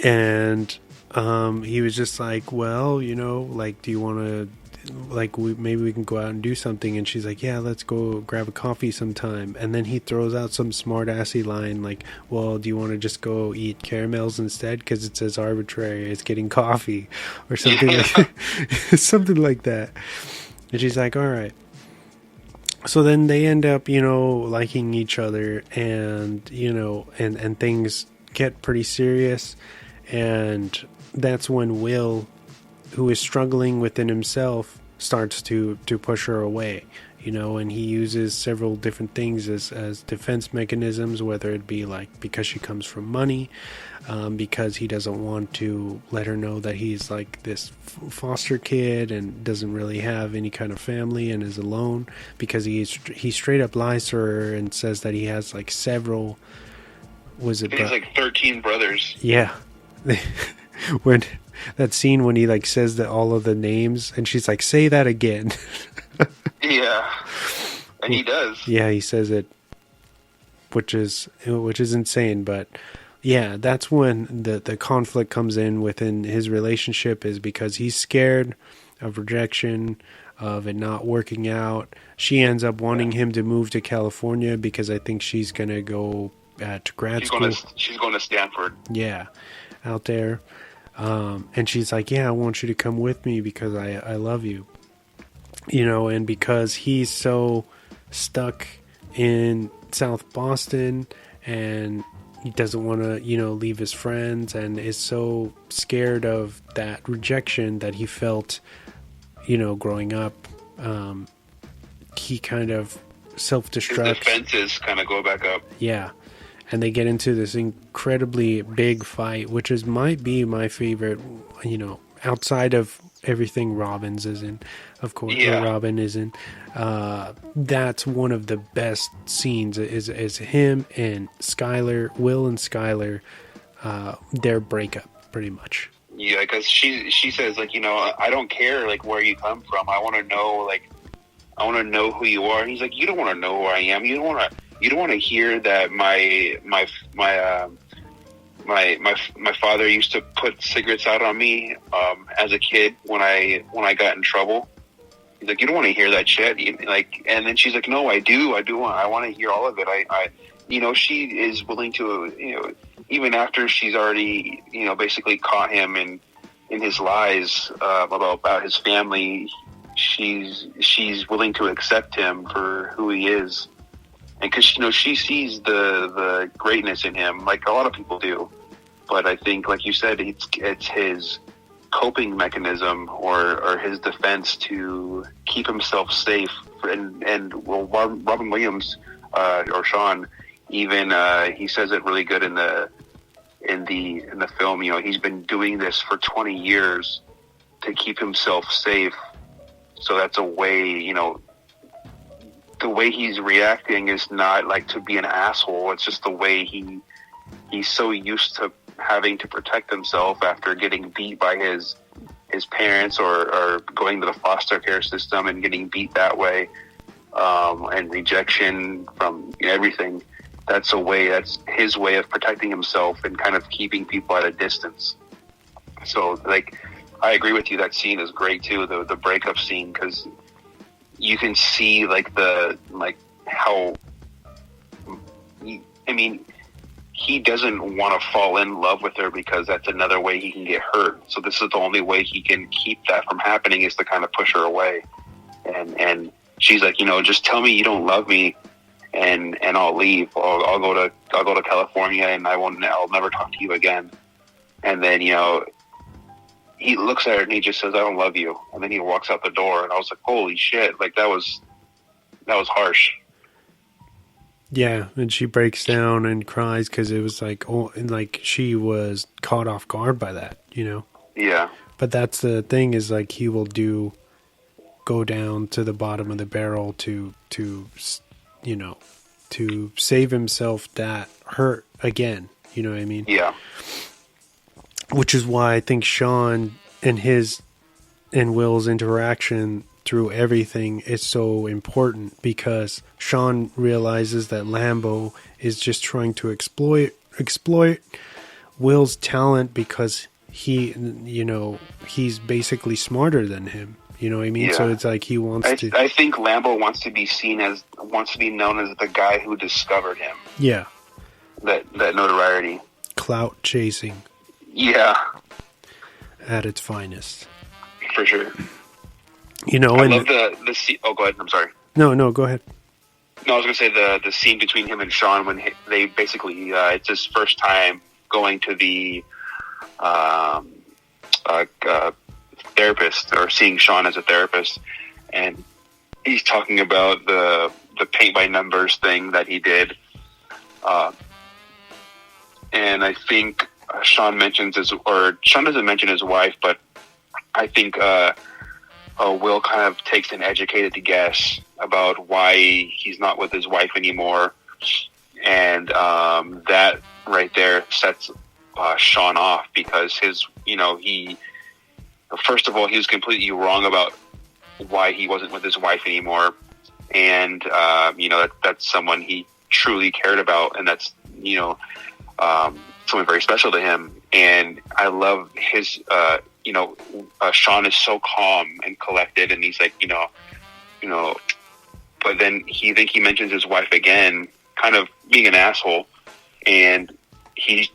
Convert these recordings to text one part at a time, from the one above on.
And he was just like, well, you know, like, do you want to, like, maybe we can go out and do something? And she's like, yeah, let's go grab a coffee sometime. And then he throws out some smart-assy line like, well, do you want to just go eat caramels instead? Because it's as arbitrary as getting coffee or something, like, something like that. And she's like, all right. So then they end up, you know, liking each other, and, you know, and things get pretty serious. And that's when Will, who is struggling within himself, starts to push her away, you know, and he uses several different things as defense mechanisms, whether it be like because she comes from money, because he doesn't want to let her know that he's like this foster kid and doesn't really have any kind of family and is alone, because he straight up lies to her and says that he has like several, he's like 13 brothers. Yeah. When that scene when he like says that all of the names, and she's like, say that again. Yeah, and he does. Yeah, he says it, which is insane. But yeah, that's when the conflict comes in within his relationship, is because he's scared of rejection, of it not working out. She ends up wanting him to move to California because I think she's gonna go to grad school. She's going to Stanford. Yeah, out there. And she's like, yeah, I want you to come with me because I love you, you know. And because he's so stuck in South Boston and he doesn't want to, you know, leave his friends, and is so scared of that rejection that he felt, you know, growing up, he kind of self-destructs. His defenses kind of go back up. Yeah. And they get into this incredibly big fight, which might be my favorite, you know, outside of everything Robin's is in, of course. Yeah. Robin is in. That's one of the best scenes is him and Skylar, Will and Skylar, their breakup, pretty much. Yeah, because she says, like, you know, I don't care, like, where you come from. I want to know, like, I want to know who you are. And he's like, you don't want to know who I am. You don't want to hear that my father used to put cigarettes out on me as a kid when I got in trouble. He's like, you don't want to hear that shit. Like, and then she's like, no, I do. I want to hear all of it. I you know, she is willing to, you know, even after she's already, you know, basically caught him in his lies about his family. She's willing to accept him for who he is. And because, you know, she sees the greatness in him, like a lot of people do. But I think, like you said, it's his coping mechanism or his defense to keep himself safe. And well, Robin Williams or Sean, even he says it really good in the film. You know, he's been doing this for 20 years to keep himself safe. So that's a way, you know. The way he's reacting is not like to be an asshole. It's just the way he's so used to having to protect himself after getting beat by his parents or going to the foster care system and getting beat that way, and rejection from, you know, everything. That's his way of protecting himself and kind of keeping people at a distance. So, like, I agree with you. That scene is great too. The breakup scene, because you can see how, I mean, he doesn't want to fall in love with her because that's another way he can get hurt. So this is the only way he can keep that from happening, is to kind of push her away. And she's like, you know, just tell me you don't love me, and I'll leave. I'll go to California, and I'll never talk to you again. And then, you know, he looks at her and he just says, I don't love you. And then he walks out the door, and I was like, holy shit. Like, that was harsh. Yeah. And she breaks down and cries because it was like, oh, and like she was caught off guard by that, you know? Yeah. But that's the thing, is like, he will go down to the bottom of the barrel to, you know, to save himself that hurt again. You know what I mean? Yeah. Which is why I think Sean and Will's interaction through everything is so important, because Sean realizes that Lambo is just trying to exploit Will's talent because he, he's basically smarter than him. You know what I mean? Yeah. So it's like he wants to. I think Lambo wants to be known as the guy who discovered him. Yeah. That notoriety. Clout chasing. Yeah. At its finest. For sure. I love the scene. Oh, go ahead. I'm sorry. No, go ahead. No, I was going to say the scene between him and Sean when they basically, it's his first time going to the therapist, or seeing Sean as a therapist, and he's talking about the paint by numbers thing that he did, and I think Sean doesn't mention his wife, but I think Will kind of takes an educated guess about why he's not with his wife anymore, and that right there sets Sean off, because first of all, he was completely wrong about why he wasn't with his wife anymore, and that's someone he truly cared about, and that's someone very special to him. And I love his Sean is so calm and collected, and he's like but then he mentions his wife again, kind of being an asshole, and he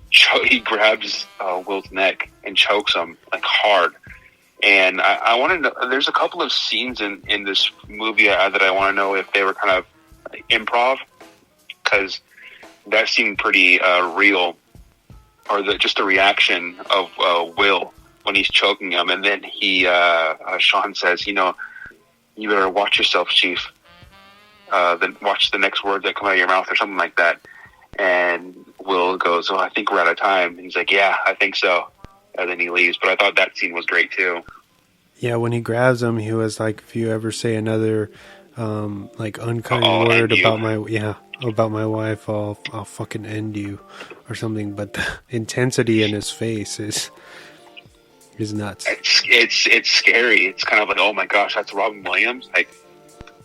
grabs Will's neck and chokes him like hard. And I want to know, there's a couple of scenes in this movie that I want to know if they were kind of improv, because that seemed pretty real, or just the reaction of Will when he's choking him. And then Sean says, you better watch yourself, Chief. Then watch the next words that come out of your mouth, or something like that. And Will goes, I think we're out of time. And he's like, yeah, I think so. And then he leaves. But I thought that scene was great too. Yeah, when he grabs him, he was like, if you ever say another unkind word about my wife, I'll fucking end you, or something. But the intensity in his face is nuts. It's scary. It's kind of like, oh my gosh, that's Robin Williams. Like,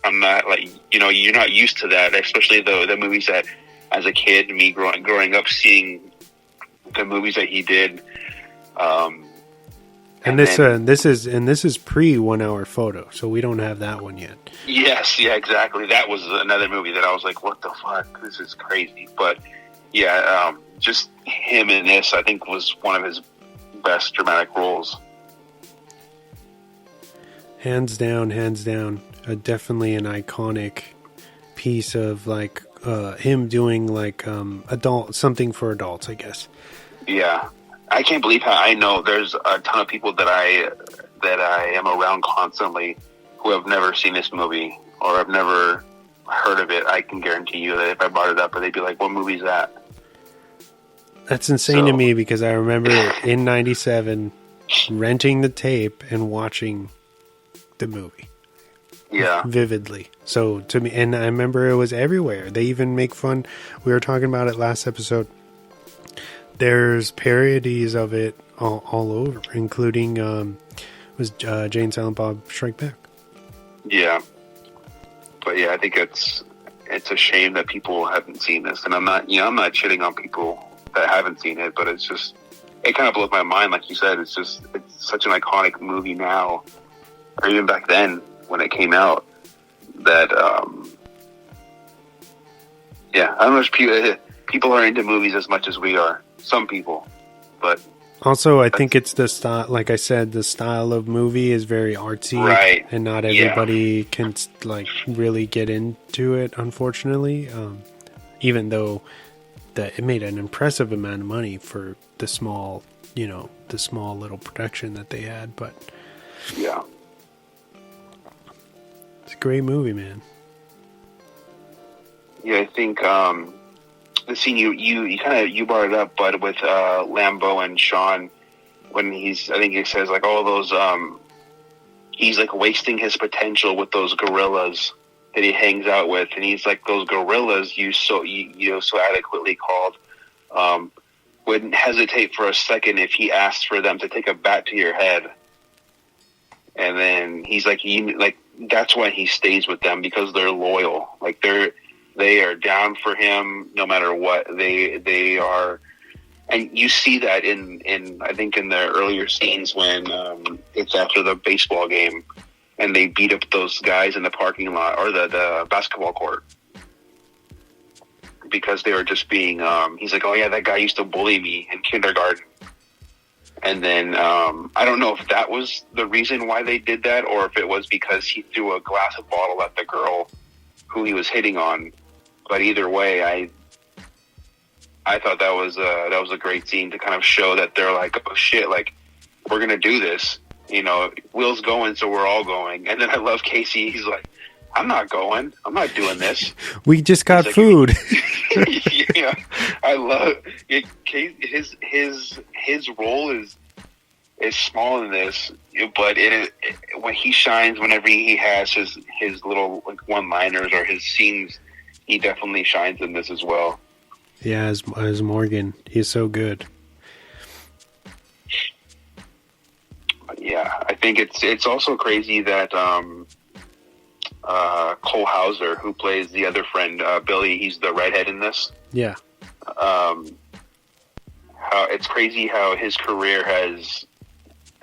I'm not you're not used to that, especially the movies that, as a kid, me growing up seeing the movies that he did. This is pre 1 hour photo, so we don't have that one yet. Yes, yeah, exactly. That was another movie that I was like, what the fuck? This is crazy. But yeah, just him in this, I think, was one of his best dramatic roles. Hands down. Definitely an iconic piece of him doing something for adults, I guess. Yeah. I can't believe how I know there's a ton of people that I am around constantly who have never seen this movie or have never heard of it. I can guarantee you that if I brought it up, they'd be like, what movie's that? That's insane to me, because I remember in 97 renting the tape and watching the movie. Yeah. Vividly. So to me, and I remember it was everywhere. They even make fun. We were talking about it last episode. There's parodies of it all over, including Jane Silent Bob Strike Back. Yeah. But yeah, I think it's a shame that people haven't seen this, and I'm not shitting on people that haven't seen it, but it's just, it kind of blows my mind. Like you said, it's such an iconic movie now, or even back then when it came out, that I don't know if people are into movies as much as we are. Some people, but also I think it's the style. Like I said, the style of movie is very artsy, right? And not everybody can really get into it. Unfortunately, even though it made an impressive amount of money for the small little production that they had. But yeah, it's a great movie, man. Yeah, I think the scene you brought it up, but with Lambo and Sean, when I think he says those he's wasting his potential with those gorillas that he hangs out with, and he's like, those gorillas you so adequately called wouldn't hesitate for a second if he asked for them to take a bat to your head. And then he's like, that's why he stays with them, because they're loyal. They are down for him no matter what. They are And you see that in I think in the earlier scenes when it's after the baseball game and they beat up those guys in the parking lot or the basketball court because they were just being, he's like, oh yeah, that guy used to bully me in kindergarten. And then I don't know if that was the reason why they did that or if it was because he threw a glass of bottle at the girl who he was hitting on. But either way, I thought that was a great scene to kind of show that they're like, oh shit, like we're going to do this. You know, Will's going, so we're all going. And then I love Casey. He's like, I'm not going. I'm not doing this. We just got food. Yeah, I love it. His role is small in this, but when he shines, whenever he has his little like one-liners or his scenes, he definitely shines in this as well. Yeah, as Morgan, he's so good. Yeah, I think it's also crazy that Cole Hauser, who plays the other friend, Billy, he's the redhead in this. Yeah. How it's crazy how his career has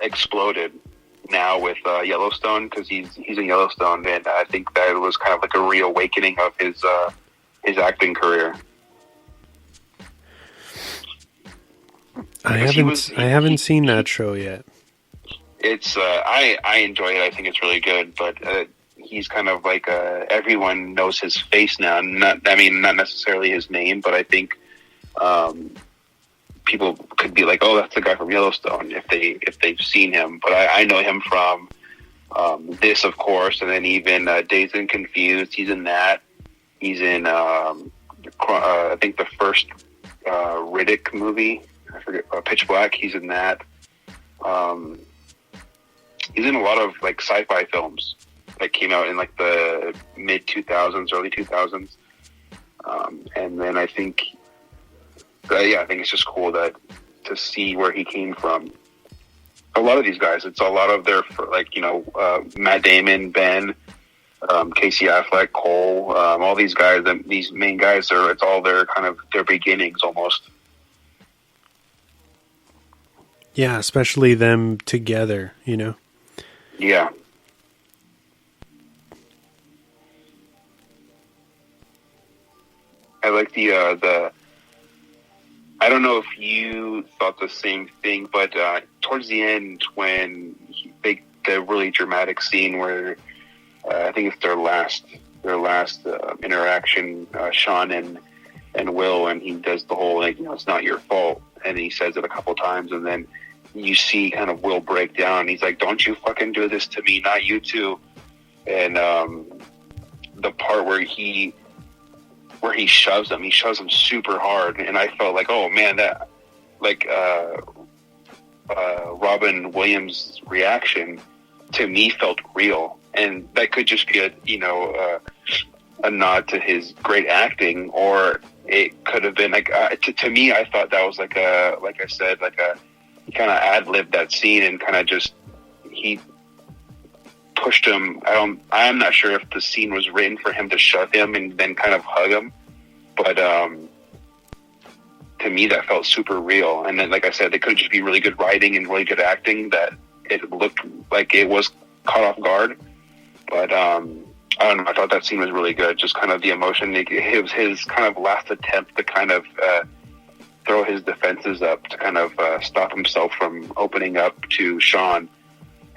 exploded now with Yellowstone, because he's in Yellowstone, and I think that was kind of like a reawakening of his acting career. I haven't seen that show yet. It's I enjoy it. I think it's really good, but he's kind of like everyone knows his face now. Not necessarily his name, but I think people could be like, "Oh, that's the guy from Yellowstone," if they've seen him. But I know him from this, of course, and then even Dazed and Confused. He's in that. He's in I think the first Riddick movie. I forget, Pitch Black. He's in that. He's in a lot of like sci-fi films that came out in like the mid 2000s, early 2000s. And then I think it's just cool to see where he came from. A lot of these guys, it's a lot of their, like, you know, Matt Damon, Ben, Casey Affleck, Cole, all these guys, these main guys, it's all their kind of their beginnings almost. Yeah, especially them together, you know? Yeah. I like the I don't know if you thought the same thing, but towards the end when the really dramatic scene where I think it's their last interaction, Sean and Will, and he does the whole, like, you know, it's not your fault, and he says it a couple times, and then you see kind of Will break down. He's like, "Don't you fucking do this to me, not you too." And the part where he shoves him super hard, and I felt like, oh man, that like Robin Williams' reaction to me felt real, and that could just be a nod to his great acting, or it could have been like to me, I thought that was like I said, he kind of ad-libbed that scene and kind of just he pushed him. I'm not sure if the scene was written for him to shove him and then kind of hug him, but to me that felt super real. And then, like I said, it could just be really good writing and really good acting that it looked like it was caught off guard. But I don't know. I thought that scene was really good. Just kind of the emotion. It was his kind of last attempt to kind of throw his defenses up to kind of stop himself from opening up to Sean.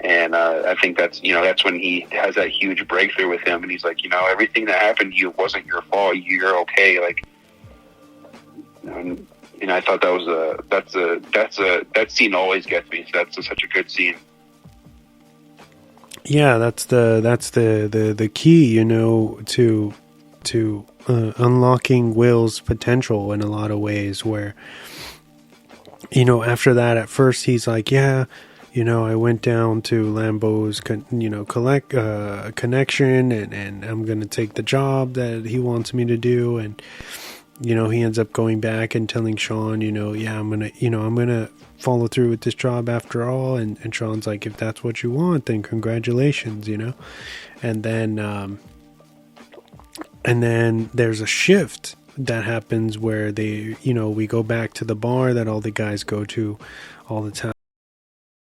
And I think that's when he has that huge breakthrough with him, and he's like, everything that happened to you wasn't your fault. You're okay. Like, I thought that scene always gets me. That's such a good scene. Yeah, that's the key, to unlocking Will's potential in a lot of ways. Where, after that, at first he's like, yeah. I went down to Lambeau's, connection, and I'm going to take the job that he wants me to do. And, he ends up going back and telling Sean, yeah, I'm going to follow through with this job after all. And Sean's like, if that's what you want, then congratulations, And then there's a shift that happens where they, we go back to the bar that all the guys go to all the time.